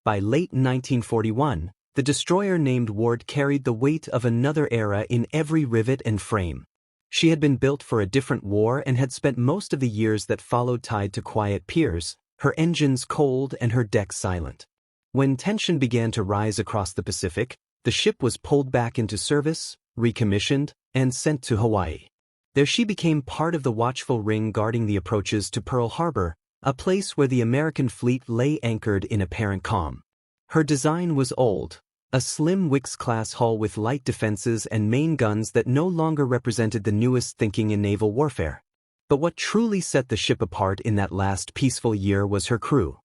By late 1941, the destroyer named Ward carried the weight of another era in every rivet and frame. She had been built for a different war and had spent most of the years that followed tied to quiet piers, her engines cold and her decks silent. When tension began to rise across the Pacific, the ship was pulled back into service, recommissioned, and sent to Hawaii. There she became part of the watchful ring guarding the approaches to Pearl Harbor, a place where the American fleet lay anchored in apparent calm. Her design was old, a slim Wicks-class hull with light defenses and main guns that no longer represented the newest thinking in naval warfare. But what truly set the ship apart in that last peaceful year was her crew.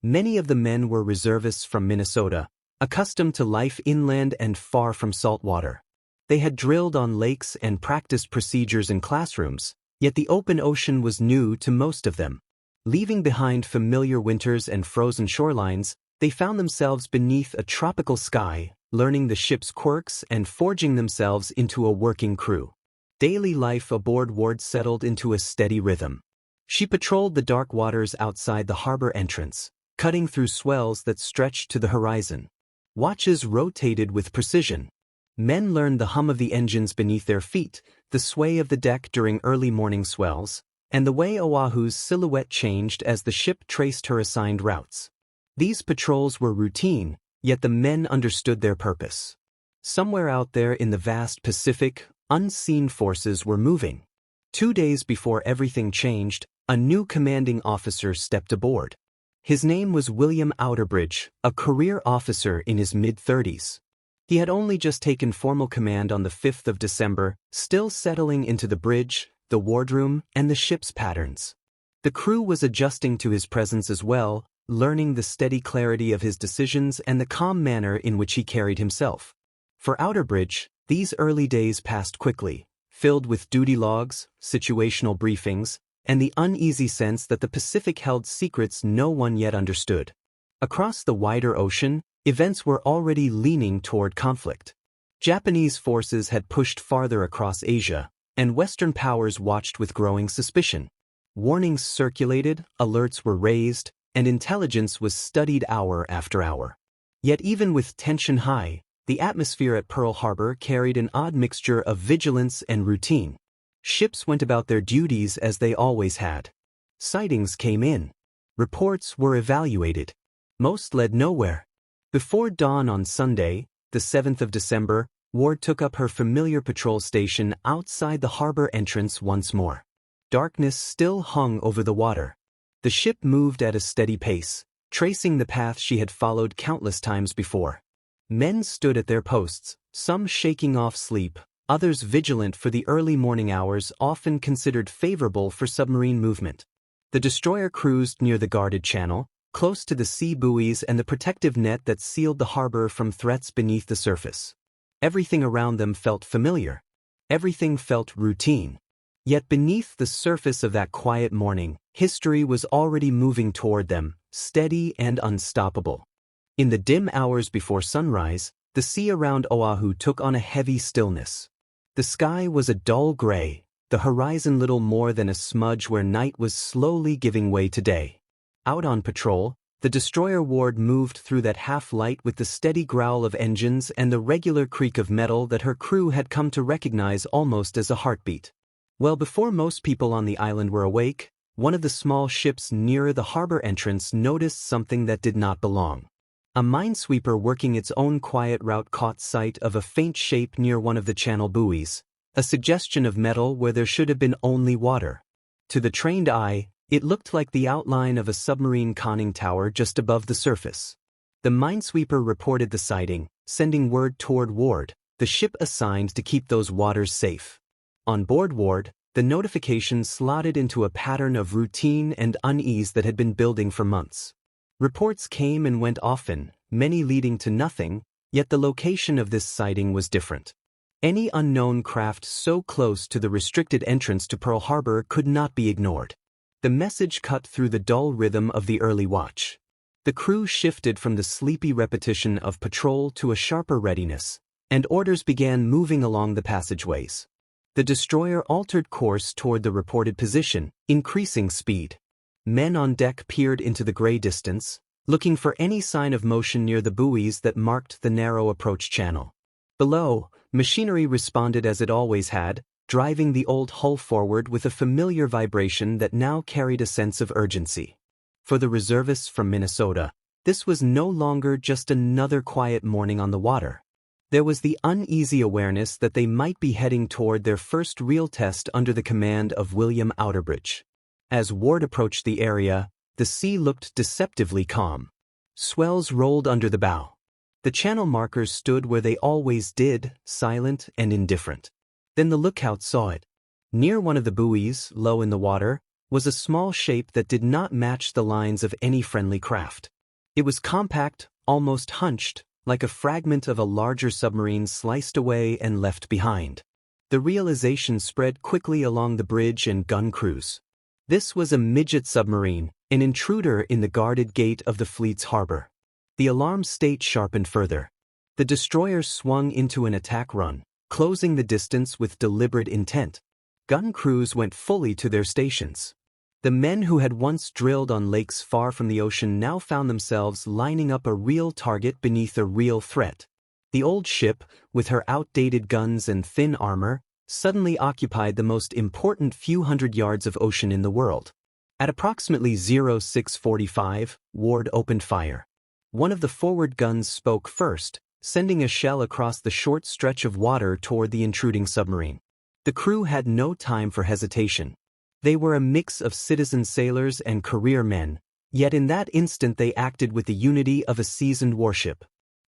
Many of the men were reservists from Minnesota, accustomed to life inland and far from salt water. They had drilled on lakes and practiced procedures in classrooms, yet the open ocean was new to most of them. Leaving behind familiar winters and frozen shorelines, they found themselves beneath a tropical sky, learning the ship's quirks and forging themselves into a working crew. Daily life aboard Ward settled into a steady rhythm. She patrolled the dark waters outside the harbor entrance, cutting through swells that stretched to the horizon. Watches rotated with precision. Men learned the hum of the engines beneath their feet, the sway of the deck during early morning swells, and the way Oahu's silhouette changed as the ship traced her assigned routes. These patrols were routine, yet the men understood their purpose. Somewhere out there in the vast Pacific, unseen forces were moving. 2 days before everything changed, a new commanding officer stepped aboard. His name was William Outerbridge, a career officer in his mid-30s. He had only just taken formal command on the 5th of December, still settling into the bridge, the wardroom, and the ship's patterns. The crew was adjusting to his presence as well, learning the steady clarity of his decisions and the calm manner in which he carried himself. For Outerbridge, these early days passed quickly, filled with duty logs, situational briefings, and the uneasy sense that the Pacific held secrets no one yet understood. Across the wider ocean, events were already leaning toward conflict. Japanese forces had pushed farther across Asia, and Western powers watched with growing suspicion. Warnings circulated, alerts were raised, and intelligence was studied hour after hour. Yet even with tension high, the atmosphere at Pearl Harbor carried an odd mixture of vigilance and routine. Ships went about their duties as they always had. Sightings came in. Reports were evaluated. Most led nowhere. Before dawn on Sunday, the 7th of December, Ward took up her familiar patrol station outside the harbor entrance once more. Darkness still hung over the water. The ship moved at a steady pace, tracing the path she had followed countless times before. Men stood at their posts, some shaking off sleep, others vigilant for the early morning hours often considered favorable for submarine movement. The destroyer cruised near the guarded channel, close to the sea buoys and the protective net that sealed the harbor from threats beneath the surface. Everything around them felt familiar. Everything felt routine. Yet beneath the surface of that quiet morning, history was already moving toward them, steady and unstoppable. In the dim hours before sunrise, the sea around Oahu took on a heavy stillness. The sky was a dull gray, the horizon little more than a smudge where night was slowly giving way to day. Out on patrol, the destroyer Ward moved through that half-light with the steady growl of engines and the regular creak of metal that her crew had come to recognize almost as a heartbeat. Well before most people on the island were awake, one of the small ships nearer the harbor entrance noticed something that did not belong. A minesweeper working its own quiet route caught sight of a faint shape near one of the channel buoys, a suggestion of metal where there should have been only water. To the trained eye, it looked like the outline of a submarine conning tower just above the surface. The minesweeper reported the sighting, sending word toward Ward, the ship assigned to keep those waters safe. On board Ward, the notification slotted into a pattern of routine and unease that had been building for months. Reports came and went often, many leading to nothing, yet the location of this sighting was different. Any unknown craft so close to the restricted entrance to Pearl Harbor could not be ignored. The message cut through the dull rhythm of the early watch. The crew shifted from the sleepy repetition of patrol to a sharper readiness, and orders began moving along the passageways. The destroyer altered course toward the reported position, increasing speed. Men on deck peered into the gray distance, looking for any sign of motion near the buoys that marked the narrow approach channel. Below, machinery responded as it always had, driving the old hull forward with a familiar vibration that now carried a sense of urgency. For the reservists from Minnesota, this was no longer just another quiet morning on the water. There was the uneasy awareness that they might be heading toward their first real test under the command of William Outerbridge. As Ward approached the area, the sea looked deceptively calm. Swells rolled under the bow. The channel markers stood where they always did, silent and indifferent. Then the lookout saw it. Near one of the buoys, low in the water, was a small shape that did not match the lines of any friendly craft. It was compact, almost hunched, like a fragment of a larger submarine sliced away and left behind. The realization spread quickly along the bridge and gun crews. This was a midget submarine, an intruder in the guarded gate of the fleet's harbor. The alarm state sharpened further. The destroyer swung into an attack run, closing the distance with deliberate intent. Gun crews went fully to their stations. The men who had once drilled on lakes far from the ocean now found themselves lining up a real target beneath a real threat. The old ship, with her outdated guns and thin armor, suddenly occupied the most important few hundred yards of ocean in the world. At approximately 0645, Ward opened fire. One of the forward guns spoke first, sending a shell across the short stretch of water toward the intruding submarine. The crew had no time for hesitation. They were a mix of citizen sailors and career men, yet in that instant they acted with the unity of a seasoned warship.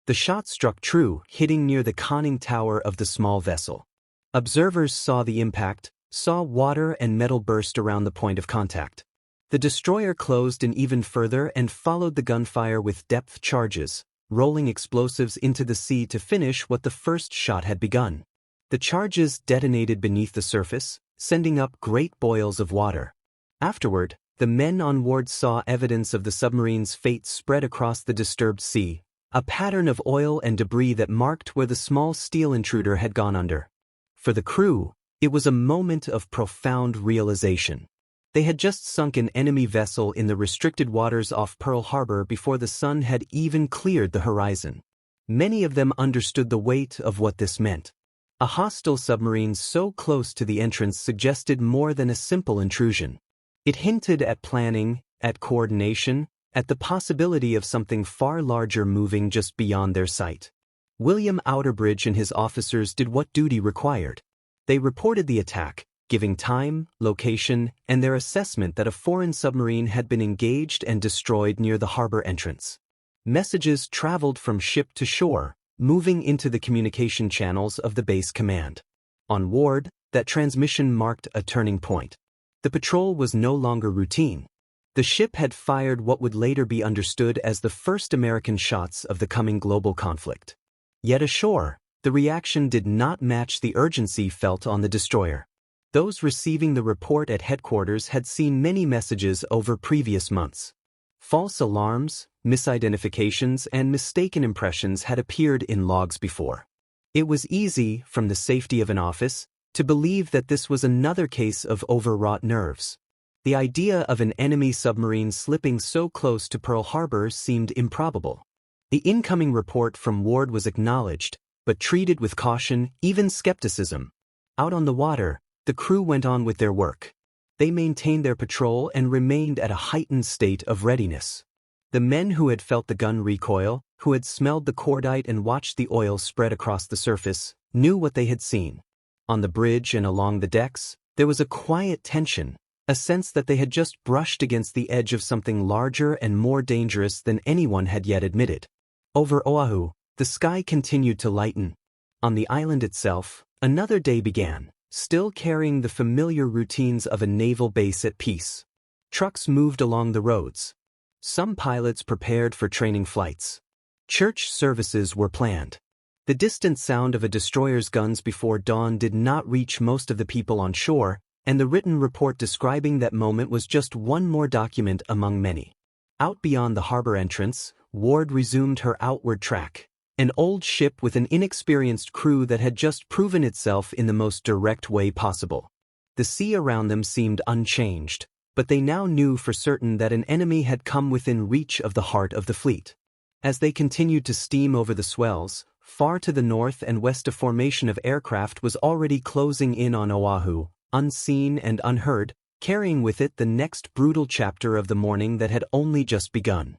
The shot struck true, hitting near the conning tower of the small vessel. Observers saw the impact, saw water and metal burst around the point of contact. The destroyer closed in even further and followed the gunfire with depth charges, rolling explosives into the sea to finish what the first shot had begun. The charges detonated beneath the surface, sending up great boils of water. Afterward, the men on Ward saw evidence of the submarine's fate spread across the disturbed sea, a pattern of oil and debris that marked where the small steel intruder had gone under. For the crew, it was a moment of profound realization. They had just sunk an enemy vessel in the restricted waters off Pearl Harbor before the sun had even cleared the horizon. Many of them understood the weight of what this meant. A hostile submarine so close to the entrance suggested more than a simple intrusion. It hinted at planning, at coordination, at the possibility of something far larger moving just beyond their sight. William Outerbridge and his officers did what duty required. They reported the attack, giving time, location, and their assessment that a foreign submarine had been engaged and destroyed near the harbor entrance. Messages traveled from ship to shore, moving into the communication channels of the base command. On Ward, that transmission marked a turning point. The patrol was no longer routine. The ship had fired what would later be understood as the first American shots of the coming global conflict. Yet ashore, the reaction did not match the urgency felt on the destroyer. Those receiving the report at headquarters had seen many messages over previous months. False alarms, misidentifications, and mistaken impressions had appeared in logs before. It was easy, from the safety of an office, to believe that this was another case of overwrought nerves. The idea of an enemy submarine slipping so close to Pearl Harbor seemed improbable. The incoming report from Ward was acknowledged, but treated with caution, even skepticism. Out on the water, the crew went on with their work. They maintained their patrol and remained at a heightened state of readiness. The men who had felt the gun recoil, who had smelled the cordite and watched the oil spread across the surface, knew what they had seen. On the bridge and along the decks, there was a quiet tension, a sense that they had just brushed against the edge of something larger and more dangerous than anyone had yet admitted. Over Oahu, the sky continued to lighten. On the island itself, another day began, still carrying the familiar routines of a naval base at peace. Trucks moved along the roads. Some pilots prepared for training flights. Church services were planned. The distant sound of a destroyer's guns before dawn did not reach most of the people on shore, and the written report describing that moment was just one more document among many. Out beyond the harbor entrance, Ward resumed her outward track, an old ship with an inexperienced crew that had just proven itself in the most direct way possible. The sea around them seemed unchanged. but they now knew for certain that an enemy had come within reach of the heart of the fleet. As they continued to steam over the swells, far to the north and west a formation of aircraft was already closing in on Oahu, unseen and unheard, carrying with it the next brutal chapter of the morning that had only just begun.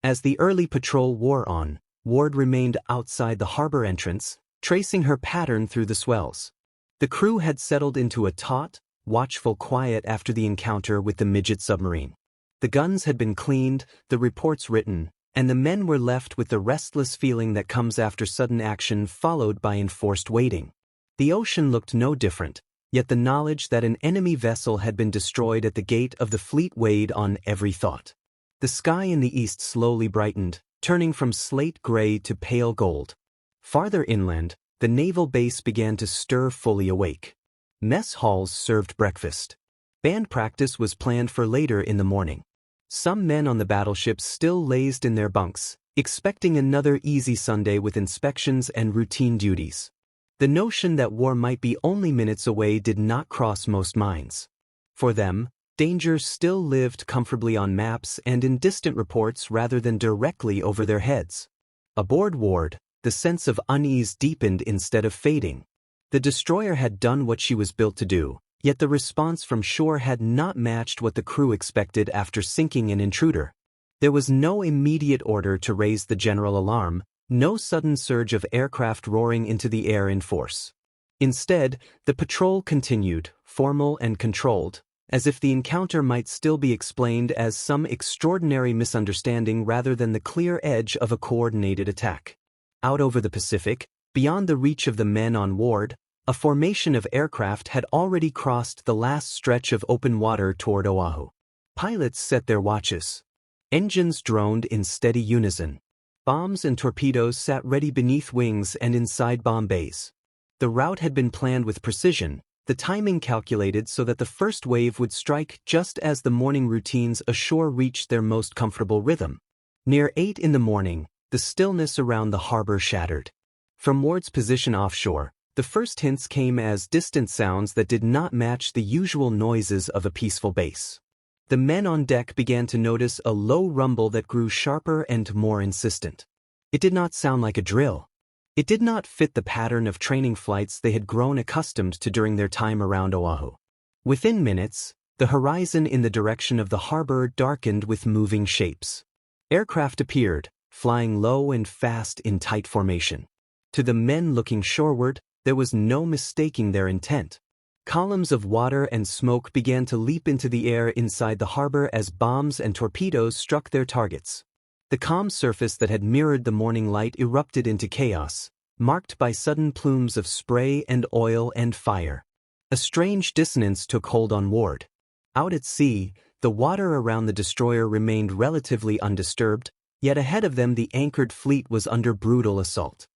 As the early patrol wore on, Ward remained outside the harbor entrance, tracing her pattern through the swells. The crew had settled into a taut, watchful quiet after the encounter with the midget submarine. The guns had been cleaned, the reports written, and the men were left with the restless feeling that comes after sudden action followed by enforced waiting. The ocean looked no different, yet the knowledge that an enemy vessel had been destroyed at the gate of the fleet weighed on every thought. The sky in the east slowly brightened, turning from slate gray to pale gold. Farther inland, the naval base began to stir fully awake. Mess halls served breakfast. Band practice was planned for later in the morning. Some men on the battleships still lazed in their bunks, expecting another easy Sunday with inspections and routine duties. The notion that war might be only minutes away did not cross most minds. For them, danger still lived comfortably on maps and in distant reports rather than directly over their heads. Aboard Ward, the sense of unease deepened instead of fading. The destroyer had done what she was built to do, yet the response from shore had not matched what the crew expected after sinking an intruder. There was no immediate order to raise the general alarm, no sudden surge of aircraft roaring into the air in force. Instead, the patrol continued, formal and controlled, as if the encounter might still be explained as some extraordinary misunderstanding rather than the clear edge of a coordinated attack. Out over the Pacific, beyond the reach of the men on Ward, a formation of aircraft had already crossed the last stretch of open water toward Oahu. Pilots set their watches. Engines droned in steady unison. Bombs and torpedoes sat ready beneath wings and inside bomb bays. The route had been planned with precision, the timing calculated so that the first wave would strike just as the morning routines ashore reached their most comfortable rhythm. Near 8 in the morning, the stillness around the harbor shattered. From Ward's position offshore, the first hints came as distant sounds that did not match the usual noises of a peaceful base. The men on deck began to notice a low rumble that grew sharper and more insistent. It did not sound like a drill. It did not fit the pattern of training flights they had grown accustomed to during their time around Oahu. Within minutes, the horizon in the direction of the harbor darkened with moving shapes. Aircraft appeared, flying low and fast in tight formation. To the men looking shoreward, there was no mistaking their intent. Columns of water and smoke began to leap into the air inside the harbor as bombs and torpedoes struck their targets. The calm surface that had mirrored the morning light erupted into chaos, marked by sudden plumes of spray and oil and fire. A strange dissonance took hold on Ward. Out at sea, the water around the destroyer remained relatively undisturbed, yet ahead of them the anchored fleet was under brutal assault.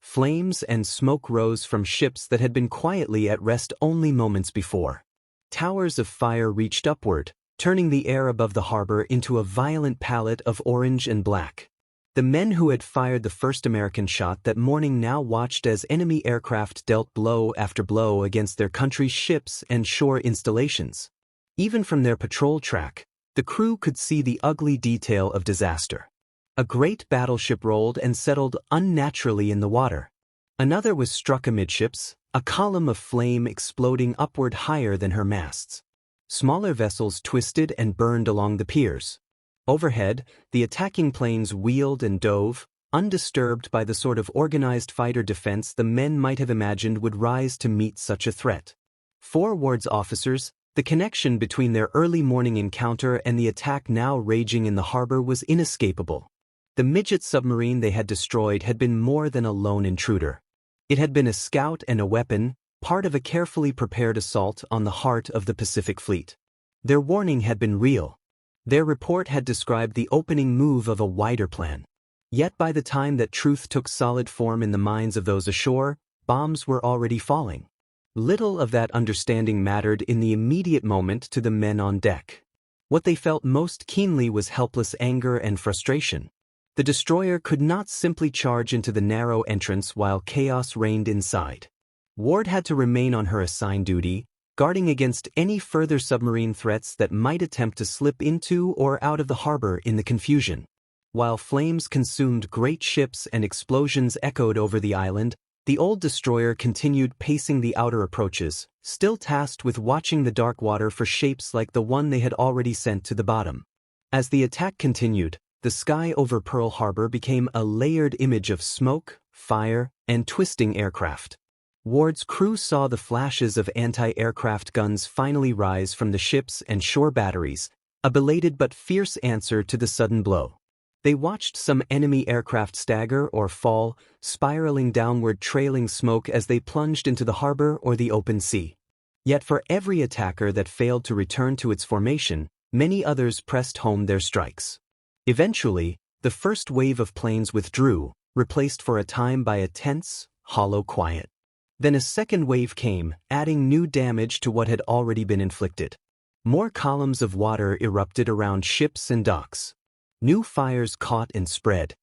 Flames and smoke rose from ships that had been quietly at rest only moments before. Towers of fire reached upward, turning the air above the harbor into a violent palette of orange and black. The men who had fired the first American shot that morning now watched as enemy aircraft dealt blow after blow against their country's ships and shore installations. Even from their patrol track, the crew could see the ugly detail of disaster. A great battleship rolled and settled unnaturally in the water. Another was struck amidships, a column of flame exploding upward higher than her masts. Smaller vessels twisted and burned along the piers. Overhead, the attacking planes wheeled and dove, undisturbed by the sort of organized fighter defense the men might have imagined would rise to meet such a threat. For Ward's officers, the connection between their early morning encounter and the attack now raging in the harbor was inescapable. The midget submarine they had destroyed had been more than a lone intruder. It had been a scout and a weapon, part of a carefully prepared assault on the heart of the Pacific Fleet. Their warning had been real. Their report had described the opening move of a wider plan. Yet by the time that truth took solid form in the minds of those ashore, bombs were already falling. Little of that understanding mattered in the immediate moment to the men on deck. What they felt most keenly was helpless anger and frustration. The destroyer could not simply charge into the narrow entrance while chaos reigned inside. Ward had to remain on her assigned duty, guarding against any further submarine threats that might attempt to slip into or out of the harbor in the confusion. While flames consumed great ships and explosions echoed over the island, the old destroyer continued pacing the outer approaches, still tasked with watching the dark water for shapes like the one they had already sent to the bottom. As the attack continued, the sky over Pearl Harbor became a layered image of smoke, fire, and twisting aircraft. Ward's crew saw the flashes of anti-aircraft guns finally rise from the ships and shore batteries, a belated but fierce answer to the sudden blow. They watched some enemy aircraft stagger or fall, spiraling downward, trailing smoke as they plunged into the harbor or the open sea. Yet for every attacker that failed to return to its formation, many others pressed home their strikes. Eventually, the first wave of planes withdrew, replaced for a time by a tense, hollow quiet. Then a second wave came, adding new damage to what had already been inflicted. More columns of water erupted around ships and docks. New fires caught and spread.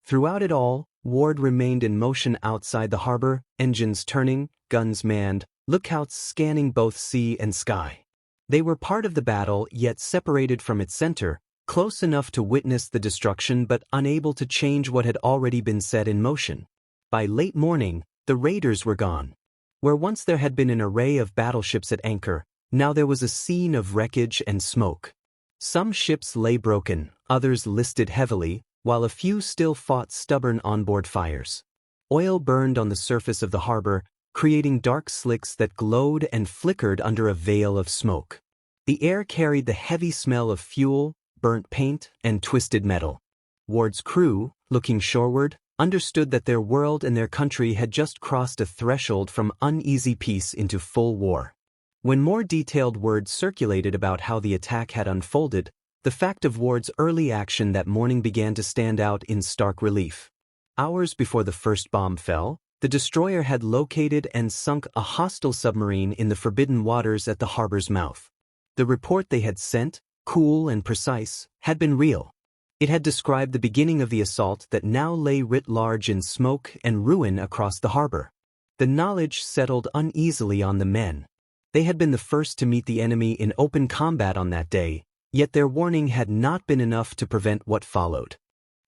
Throughout it all, Ward remained in motion outside the harbor, engines turning, guns manned, lookouts scanning both sea and sky. They were part of the battle, yet separated from its center, close enough to witness the destruction but unable to change what had already been set in motion. By late morning, the raiders were gone. Where once there had been an array of battleships at anchor, now there was a scene of wreckage and smoke. Some ships lay broken, others listed heavily, while a few still fought stubborn onboard fires. Oil burned on the surface of the harbor, creating dark slicks that glowed and flickered under a veil of smoke. The air carried the heavy smell of fuel, burnt paint, and twisted metal. Ward's crew, looking shoreward, understood that their world and their country had just crossed a threshold from uneasy peace into full war. When more detailed word circulated about how the attack had unfolded, the fact of Ward's early action that morning began to stand out in stark relief. Hours before the first bomb fell, the destroyer had located and sunk a hostile submarine in the forbidden waters at the harbor's mouth. The report they had sent, cool and precise, had been real. It had described the beginning of the assault that now lay writ large in smoke and ruin across the harbor. The knowledge settled uneasily on the men. They had been the first to meet the enemy in open combat on that day, yet their warning had not been enough to prevent what followed.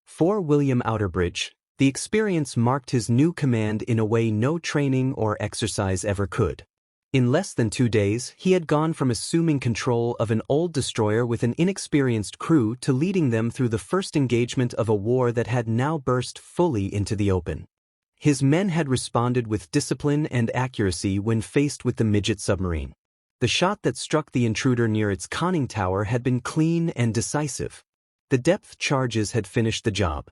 For William Outerbridge, the experience marked his new command in a way no training or exercise ever could. In less than 2 days, he had gone from assuming control of an old destroyer with an inexperienced crew to leading them through the first engagement of a war that had now burst fully into the open. His men had responded with discipline and accuracy when faced with the midget submarine. The shot that struck the intruder near its conning tower had been clean and decisive. The depth charges had finished the job.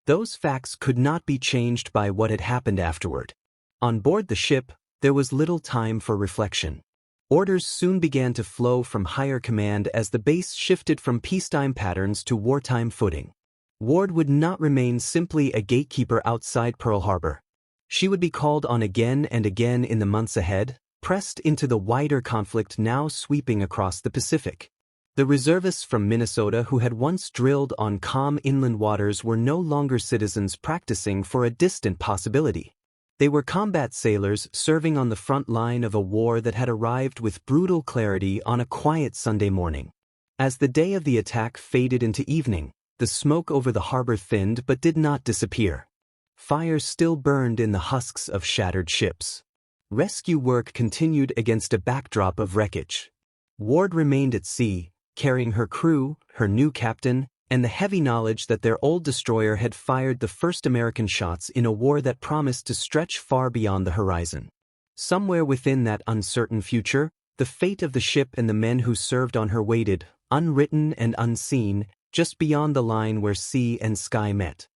Those facts could not be changed by what had happened afterward. On board the ship, there was little time for reflection. Orders soon began to flow from higher command as the base shifted from peacetime patterns to wartime footing. Ward would not remain simply a gatekeeper outside Pearl Harbor. She would be called on again and again in the months ahead, pressed into the wider conflict now sweeping across the Pacific. The reservists from Minnesota who had once drilled on calm inland waters were no longer citizens practicing for a distant possibility. They were combat sailors serving on the front line of a war that had arrived with brutal clarity on a quiet Sunday morning. As the day of the attack faded into evening, the smoke over the harbor thinned but did not disappear. Fires still burned in the husks of shattered ships. Rescue work continued against a backdrop of wreckage. Ward remained at sea, carrying her crew, her new captain, and the heavy knowledge that their old destroyer had fired the first American shots in a war that promised to stretch far beyond the horizon. Somewhere within that uncertain future, the fate of the ship and the men who served on her waited, unwritten and unseen, just beyond the line where sea and sky met.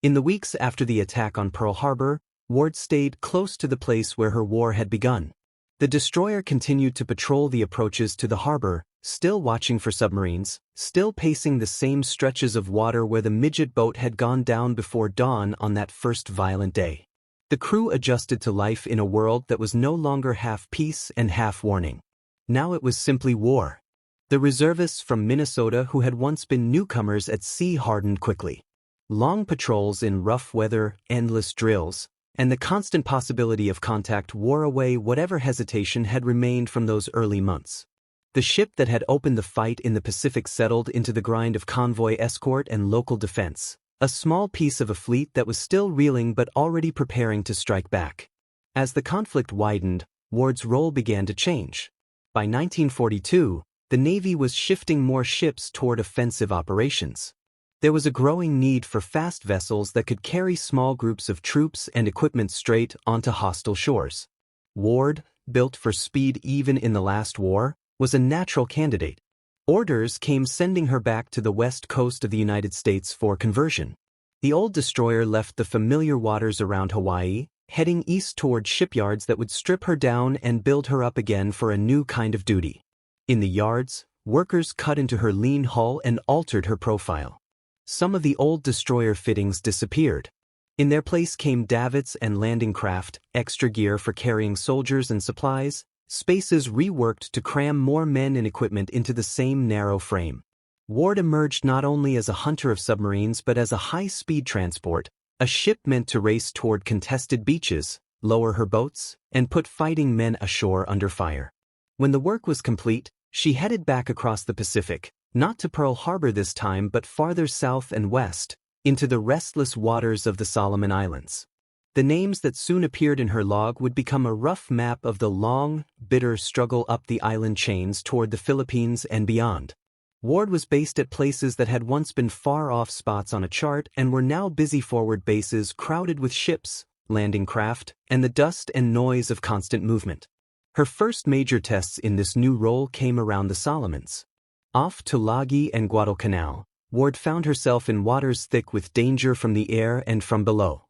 In the weeks after the attack on Pearl Harbor, Ward stayed close to the place where her war had begun. The destroyer continued to patrol the approaches to the harbor, still watching for submarines, still pacing the same stretches of water where the midget boat had gone down before dawn on that first violent day. The crew adjusted to life in a world that was no longer half peace and half warning. Now it was simply war. The reservists from Minnesota who had once been newcomers at sea hardened quickly. Long patrols in rough weather, endless drills, and the constant possibility of contact wore away whatever hesitation had remained from those early months. The ship that had opened the fight in the Pacific settled into the grind of convoy escort and local defense, a small piece of a fleet that was still reeling but already preparing to strike back. As the conflict widened, Ward's role began to change. By 1942, the Navy was shifting more ships toward offensive operations. There was a growing need for fast vessels that could carry small groups of troops and equipment straight onto hostile shores. Ward, built for speed even in the last war, was a natural candidate. Orders came sending her back to the west coast of the United States for conversion. The old destroyer left the familiar waters around Hawaii, heading east toward shipyards that would strip her down and build her up again for a new kind of duty. In the yards, workers cut into her lean hull and altered her profile. Some of the old destroyer fittings disappeared. In their place came davits and landing craft, extra gear for carrying soldiers and supplies, spaces reworked to cram more men and equipment into the same narrow frame. Ward emerged not only as a hunter of submarines but as a high-speed transport, a ship meant to race toward contested beaches, lower her boats, and put fighting men ashore under fire. When the work was complete, she headed back across the Pacific, not to Pearl Harbor this time but farther south and west, into the restless waters of the Solomon Islands. The names that soon appeared in her log would become a rough map of the long, bitter struggle up the island chains toward the Philippines and beyond. Ward was based at places that had once been far-off spots on a chart and were now busy forward bases crowded with ships, landing craft, and the dust and noise of constant movement. Her first major tests in this new role came around the Solomons. Off Tulagi and Guadalcanal, Ward found herself in waters thick with danger from the air and from below.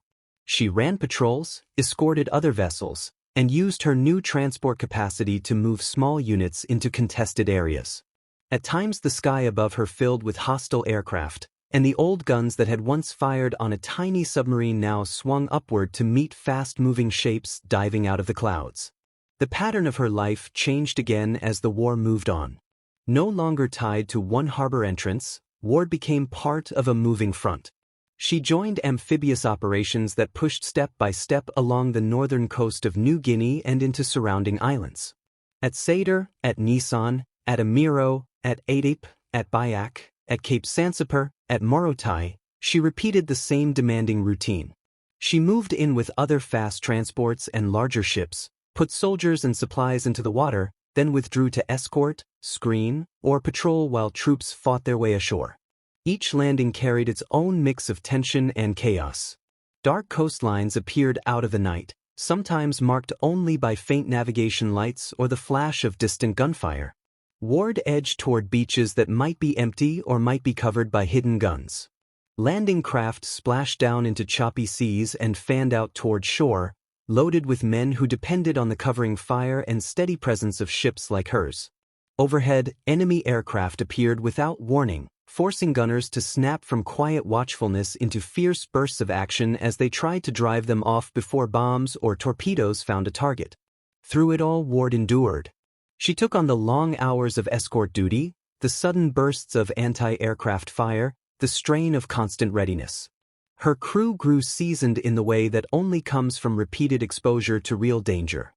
She ran patrols, escorted other vessels, and used her new transport capacity to move small units into contested areas. At times the sky above her filled with hostile aircraft, and the old guns that had once fired on a tiny submarine now swung upward to meet fast-moving shapes diving out of the clouds. The pattern of her life changed again as the war moved on. No longer tied to one harbor entrance, Ward became part of a moving front. She joined amphibious operations that pushed step by step along the northern coast of New Guinea and into surrounding islands. At Sadr, at Nisan, at Amiro, at Adepe, at Biak, at Cape Sansepar, at Morotai, she repeated the same demanding routine. She moved in with other fast transports and larger ships, put soldiers and supplies into the water, then withdrew to escort, screen, or patrol while troops fought their way ashore. Each landing carried its own mix of tension and chaos. Dark coastlines appeared out of the night, sometimes marked only by faint navigation lights or the flash of distant gunfire. Ward edged toward beaches that might be empty or might be covered by hidden guns. Landing craft splashed down into choppy seas and fanned out toward shore, loaded with men who depended on the covering fire and steady presence of ships like hers. Overhead, enemy aircraft appeared without warning, forcing gunners to snap from quiet watchfulness into fierce bursts of action as they tried to drive them off before bombs or torpedoes found a target. Through it all, Ward endured. She took on the long hours of escort duty, the sudden bursts of anti-aircraft fire, the strain of constant readiness. Her crew grew seasoned in the way that only comes from repeated exposure to real danger.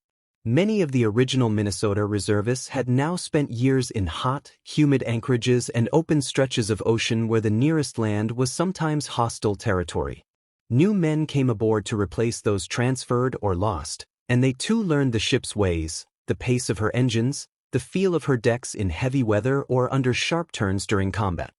Many of the original Minnesota reservists had now spent years in hot, humid anchorages and open stretches of ocean where the nearest land was sometimes hostile territory. New men came aboard to replace those transferred or lost, and they too learned the ship's ways, the pace of her engines, the feel of her decks in heavy weather or under sharp turns during combat.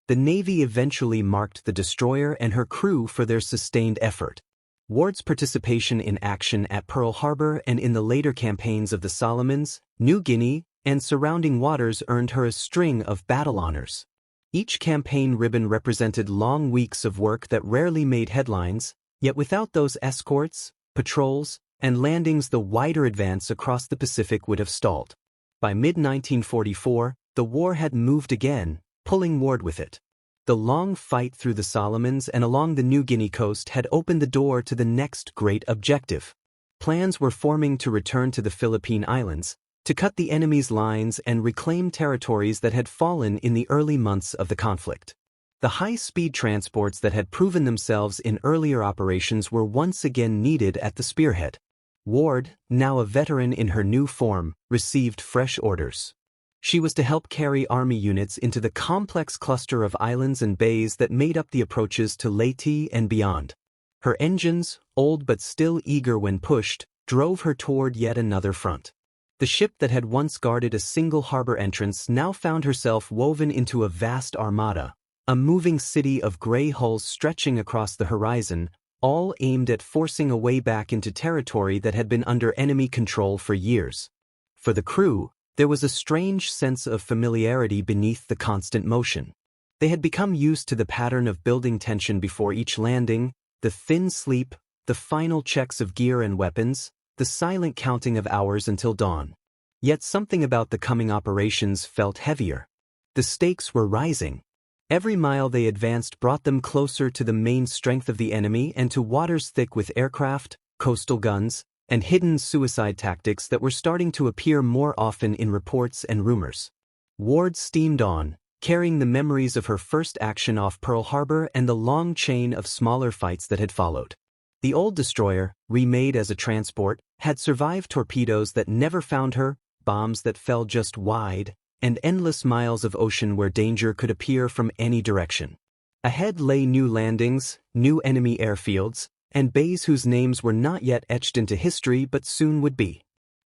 The Navy eventually marked the destroyer and her crew for their sustained effort. Ward's participation in action at Pearl Harbor and in the later campaigns of the Solomons, New Guinea, and surrounding waters earned her a string of battle honors. Each campaign ribbon represented long weeks of work that rarely made headlines, yet without those escorts, patrols, and landings the wider advance across the Pacific would have stalled. By mid-1944, the war had moved again, pulling Ward with it. The long fight through the Solomons and along the New Guinea coast had opened the door to the next great objective. Plans were forming to return to the Philippine Islands, to cut the enemy's lines and reclaim territories that had fallen in the early months of the conflict. The high-speed transports that had proven themselves in earlier operations were once again needed at the spearhead. Ward, now a veteran in her new form, received fresh orders. She was to help carry army units into the complex cluster of islands and bays that made up the approaches to Leyte and beyond. Her engines, old but still eager when pushed, drove her toward yet another front. The ship that had once guarded a single harbor entrance now found herself woven into a vast armada, a moving city of gray hulls stretching across the horizon, all aimed at forcing a way back into territory that had been under enemy control for years. For the crew, there was a strange sense of familiarity beneath the constant motion. They had become used to the pattern of building tension before each landing, the thin sleep, the final checks of gear and weapons, the silent counting of hours until dawn. Yet something about the coming operations felt heavier. The stakes were rising. Every mile they advanced brought them closer to the main strength of the enemy and to waters thick with aircraft, coastal guns, and hidden suicide tactics that were starting to appear more often in reports and rumors. Ward steamed on, carrying the memories of her first action off Pearl Harbor and the long chain of smaller fights that had followed. The old destroyer, remade as a transport, had survived torpedoes that never found her, bombs that fell just wide, and endless miles of ocean where danger could appear from any direction. Ahead lay new landings, new enemy airfields, and bays whose names were not yet etched into history but soon would be.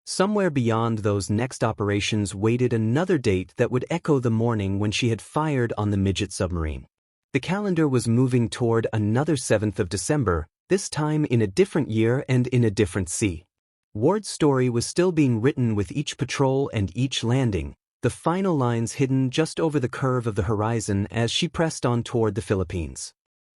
Somewhere beyond those next operations waited another date that would echo the morning when she had fired on the midget submarine. The calendar was moving toward another 7th of December, this time in a different year and in a different sea. Ward's story was still being written with each patrol and each landing, the final lines hidden just over the curve of the horizon as she pressed on toward the Philippines.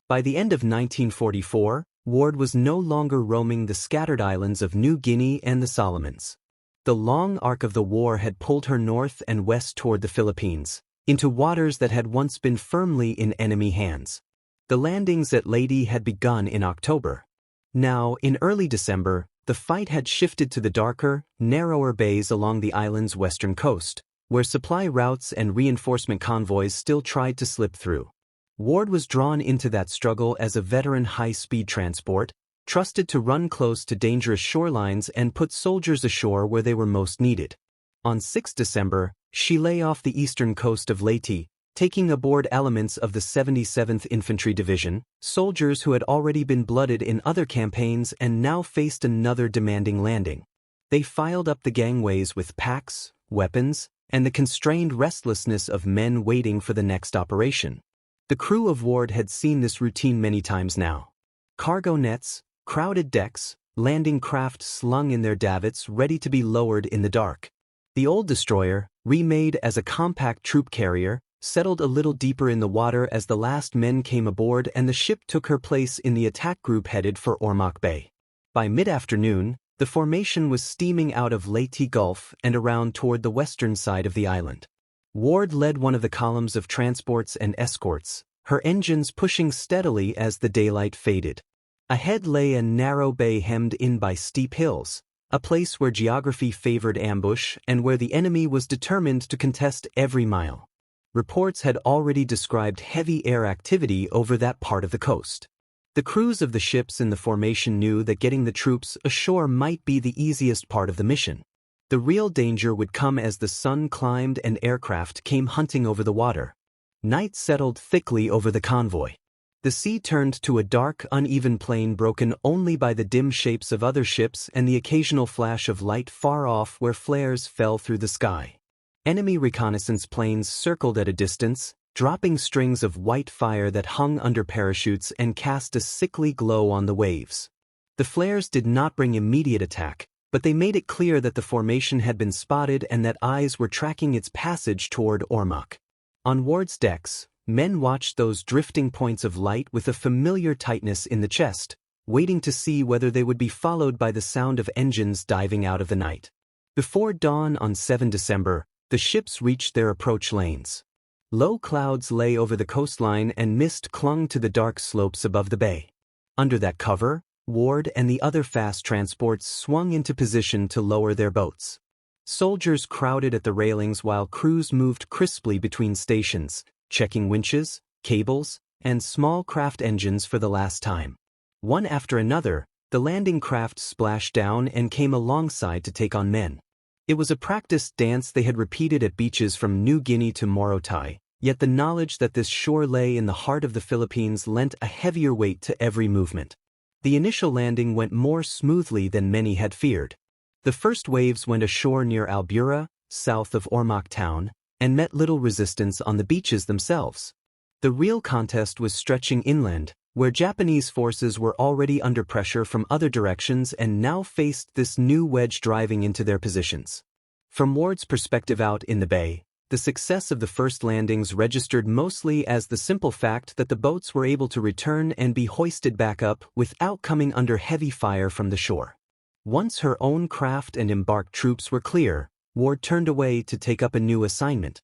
By the end of 1944, Ward was no longer roaming the scattered islands of New Guinea and the Solomons. The long arc of the war had pulled her north and west toward the Philippines, into waters that had once been firmly in enemy hands. The landings at Leyte had begun in October. Now, in early December, the fight had shifted to the darker, narrower bays along the island's western coast, where supply routes and reinforcement convoys still tried to slip through. Ward was drawn into that struggle as a veteran high-speed transport, trusted to run close to dangerous shorelines and put soldiers ashore where they were most needed. On 6 December, she lay off the eastern coast of Leyte, taking aboard elements of the 77th Infantry Division, soldiers who had already been blooded in other campaigns and now faced another demanding landing. They filed up the gangways with packs, weapons, and the constrained restlessness of men waiting for the next operation. The crew of Ward had seen this routine many times now. Cargo nets, crowded decks, landing craft slung in their davits ready to be lowered in the dark. The old destroyer, remade as a compact troop carrier, settled a little deeper in the water as the last men came aboard and the ship took her place in the attack group headed for Ormoc Bay. By mid-afternoon, the formation was steaming out of Leyte Gulf and around toward the western side of the island. Ward led one of the columns of transports and escorts, her engines pushing steadily as the daylight faded. Ahead lay a narrow bay hemmed in by steep hills, a place where geography favored ambush and where the enemy was determined to contest every mile. Reports had already described heavy air activity over that part of the coast. The crews of the ships in the formation knew that getting the troops ashore might be the easiest part of the mission. The real danger would come as the sun climbed and aircraft came hunting over the water. Night settled thickly over the convoy. The sea turned to a dark, uneven plain broken only by the dim shapes of other ships and the occasional flash of light far off where flares fell through the sky. Enemy reconnaissance planes circled at a distance, dropping strings of white fire that hung under parachutes and cast a sickly glow on the waves. The flares did not bring immediate attack, but they made it clear that the formation had been spotted and that eyes were tracking its passage toward Ormoc. On Ward's decks, men watched those drifting points of light with a familiar tightness in the chest, waiting to see whether they would be followed by the sound of engines diving out of the night. Before dawn on 7 December, the ships reached their approach lanes. Low clouds lay over the coastline and mist clung to the dark slopes above the bay. Under that cover, Ward and the other fast transports swung into position to lower their boats. Soldiers crowded at the railings while crews moved crisply between stations, checking winches, cables, and small craft engines for the last time. One after another, the landing craft splashed down and came alongside to take on men. It was a practiced dance they had repeated at beaches from New Guinea to Morotai, yet the knowledge that this shore lay in the heart of the Philippines lent a heavier weight to every movement. The initial landing went more smoothly than many had feared. The first waves went ashore near Albura, south of Ormoc town, and met little resistance on the beaches themselves. The real contest was stretching inland, where Japanese forces were already under pressure from other directions and now faced this new wedge driving into their positions. From Ward's perspective out in the bay, the success of the first landings registered mostly as the simple fact that the boats were able to return and be hoisted back up without coming under heavy fire from the shore. Once her own craft and embarked troops were clear, Ward turned away to take up a new assignment.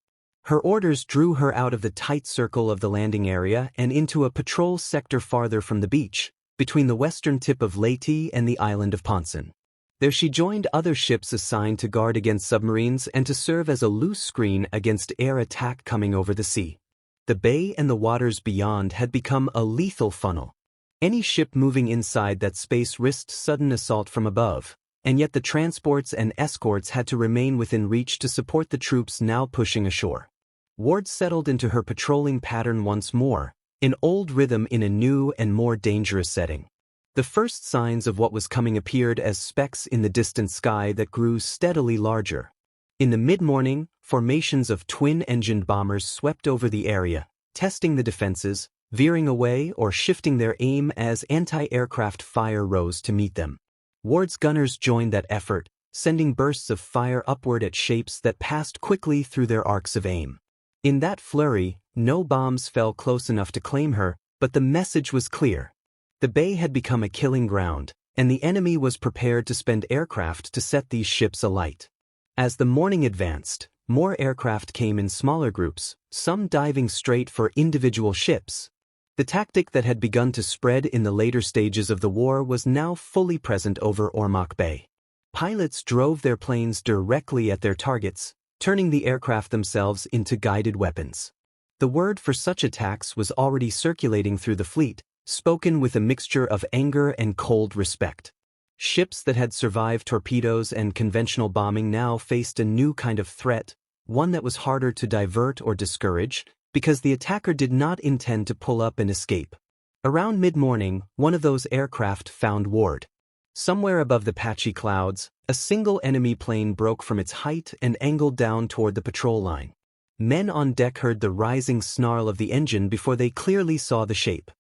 Her orders drew her out of the tight circle of the landing area and into a patrol sector farther from the beach, between the western tip of Leyte and the island of Ponson. There she joined other ships assigned to guard against submarines and to serve as a loose screen against air attack coming over the sea. The bay and the waters beyond had become a lethal funnel. Any ship moving inside that space risked sudden assault from above, and yet the transports and escorts had to remain within reach to support the troops now pushing ashore. Ward settled into her patrolling pattern once more, an old rhythm in a new and more dangerous setting. The first signs of what was coming appeared as specks in the distant sky that grew steadily larger. In the mid-morning, formations of twin-engined bombers swept over the area, testing the defenses, veering away or shifting their aim as anti-aircraft fire rose to meet them. Ward's gunners joined that effort, sending bursts of fire upward at shapes that passed quickly through their arcs of aim. In that flurry, no bombs fell close enough to claim her, but the message was clear. The bay had become a killing ground, and the enemy was prepared to spend aircraft to set these ships alight. As the morning advanced, more aircraft came in smaller groups, some diving straight for individual ships. The tactic that had begun to spread in the later stages of the war was now fully present over Ormoc Bay. Pilots drove their planes directly at their targets, turning the aircraft themselves into guided weapons. The word for such attacks was already circulating through the fleet, spoken with a mixture of anger and cold respect. Ships that had survived torpedoes and conventional bombing now faced a new kind of threat, one that was harder to divert or discourage, because the attacker did not intend to pull up and escape. Around mid-morning, one of those aircraft found Ward. Somewhere above the patchy clouds, a single enemy plane broke from its height and angled down toward the patrol line. Men on deck heard the rising snarl of the engine before they clearly saw the shape.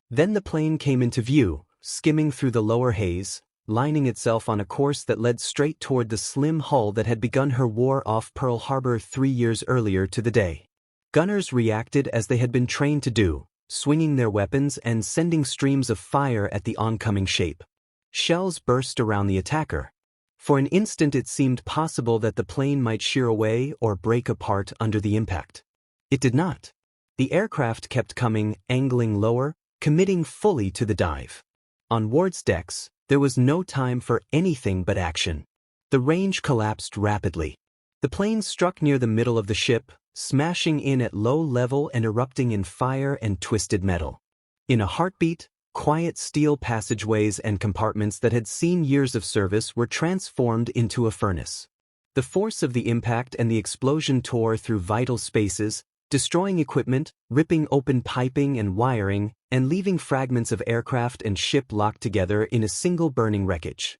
Then the plane came into view, skimming through the lower haze, lining itself on a course that led straight toward the slim hull that had begun her war off Pearl Harbor 3 years earlier to the day. Gunners reacted as they had been trained to do, swinging their weapons and sending streams of fire at the oncoming shape. Shells burst around the attacker. For an instant it seemed possible that the plane might shear away or break apart under the impact. It did not. The aircraft kept coming, angling lower, committing fully to the dive. On Ward's decks, there was no time for anything but action. The range collapsed rapidly. The plane struck near the middle of the ship, smashing in at low level and erupting in fire and twisted metal. In a heartbeat, quiet steel passageways and compartments that had seen years of service were transformed into a furnace. The force of the impact and the explosion tore through vital spaces, destroying equipment, ripping open piping and wiring, and leaving fragments of aircraft and ship locked together in a single burning wreckage.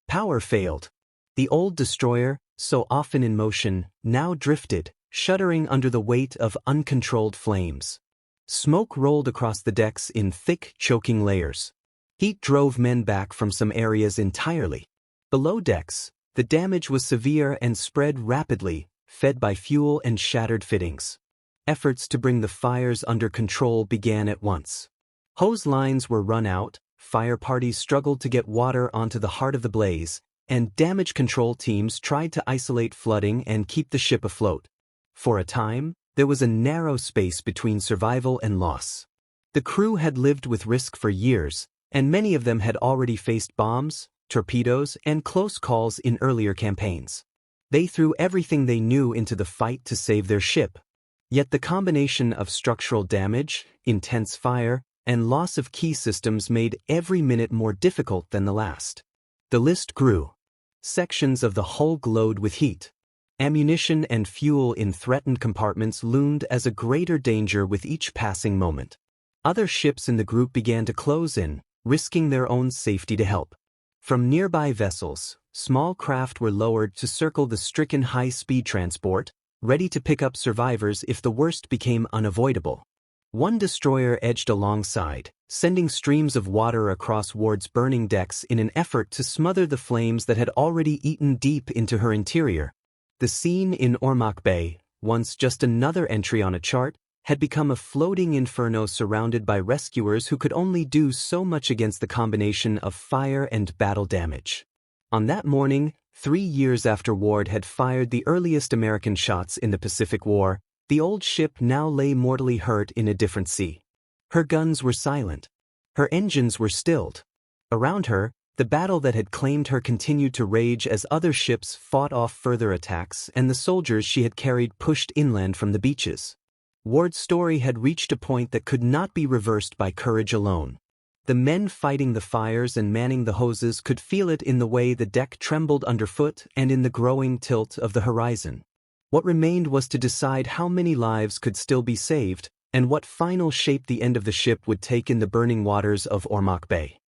Power failed. The old destroyer, so often in motion, now drifted, shuddering under the weight of uncontrolled flames. Smoke rolled across the decks in thick, choking layers. Heat drove men back from some areas entirely. Below decks, the damage was severe and spread rapidly, fed by fuel and shattered fittings. Efforts to bring the fires under control began at once. Hose lines were run out, fire parties struggled to get water onto the heart of the blaze, and damage control teams tried to isolate flooding and keep the ship afloat. For a time, there was a narrow space between survival and loss. The crew had lived with risk for years, and many of them had already faced bombs, torpedoes, and close calls in earlier campaigns. They threw everything they knew into the fight to save their ship. Yet the combination of structural damage, intense fire, and loss of key systems made every minute more difficult than the last. The list grew. Sections of the hull glowed with heat. Ammunition and fuel in threatened compartments loomed as a greater danger with each passing moment. Other ships in the group began to close in, risking their own safety to help. From nearby vessels, small craft were lowered to circle the stricken high-speed transport, ready to pick up survivors if the worst became unavoidable. One destroyer edged alongside, sending streams of water across Ward's burning decks in an effort to smother the flames that had already eaten deep into her interior. The scene in Ormoc Bay, once just another entry on a chart, had become a floating inferno surrounded by rescuers who could only do so much against the combination of fire and battle damage. On that morning, 3 years after Ward had fired the earliest American shots in the Pacific War, the old ship now lay mortally hurt in a different sea. Her guns were silent. Her engines were stilled. Around her, the battle that had claimed her continued to rage as other ships fought off further attacks and the soldiers she had carried pushed inland from the beaches. Ward's story had reached a point that could not be reversed by courage alone. The men fighting the fires and manning the hoses could feel it in the way the deck trembled underfoot and in the growing tilt of the horizon. What remained was to decide how many lives could still be saved and what final shape the end of the ship would take in the burning waters of Ormoc Bay.